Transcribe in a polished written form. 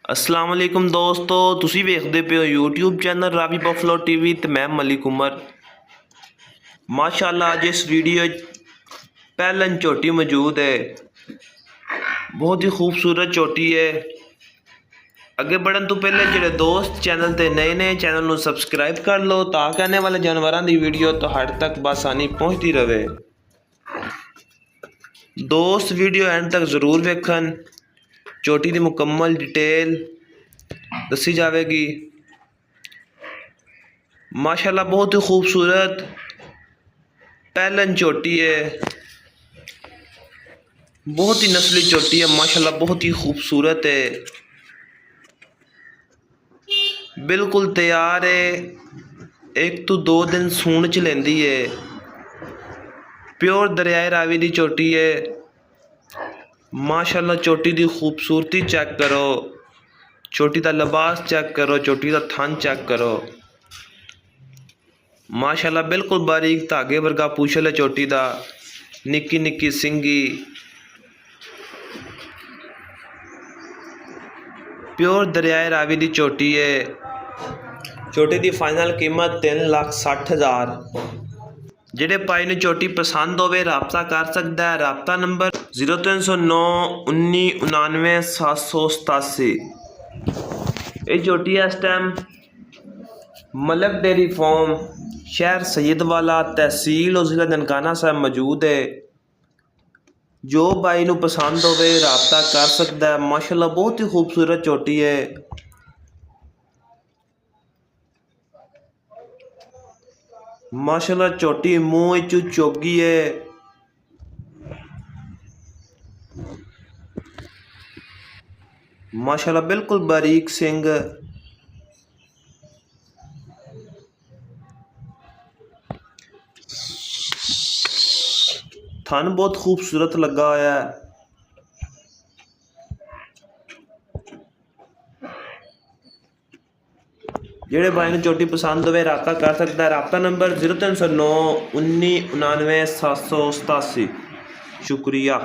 अस्सलाम वालेकुम दोस्तों, तुसी वेखदे पे हो YouTube channel Ravi buffalo TV ते मैं मलिक उमर। माशाल्लाह अज इस वीडियो पैलन झोटी मौजूद है, बहुत ही खूबसूरत झोटी है। अगे बढ़न तो पहले जेडे दोस्त चैनल ते नए ने चैनल को सबसक्राइब कर लो ताकि आने वाले जानवरों की वीडियो तुहाडे तक बसानी पहुँचती रहे। दोस्त वीडियो एंड तक जरूर वेखन, झोटी की मुकम्मल डिटेल दसी जाएगी। माशाल्लाह बहुत ही खूबसूरत पैलन झोटी है, बहुत ही नस्ली झोटी है। माशाल्लाह बहुत ही खूबसूरत है, बिल्कुल तैयार है। एक तो 2 दिन सूण च लेंदी है। प्योर दरियाए रावी की झोटी है। माशाल्लाह झोटी की खूबसूरती चेक करो, झोटी का लिबास चेक करो, झोटी का थन चेक करो। माशाल्लाह बिल्कुल बारीक धागे वर्गा पूछल है झोटी का, निक्की निक्की सिंगी, प्योर दरियाए रावी की झोटी है। झोटी की फाइनल कीमत 3,60,000। जेडे भाई ने झोटी पसंद होवे राबता कर सकता है। राबता नंबर 0309 1999 787। ये झोटी इस टाइम मलक डेयरी फार्म शहर सैयदवाला तहसील और जिला ननकाना साहब मौजूद है। जो भाई नू पसंद होवे राबता कर सकता है। माशाल्लाह बहुत ही खूबसूरत झोटी है। माशाल्लाह झोटी मुँह चू चोगी है। माशाल्लाह बिल्कुल बारीक सिंग, थन बहुत खूबसूरत लगा हुआ है। जेडे भाई ने झोटी पसंद होवे राबता कर सकता है। राबता नंबर 0309 1999 787। शुक्रिया।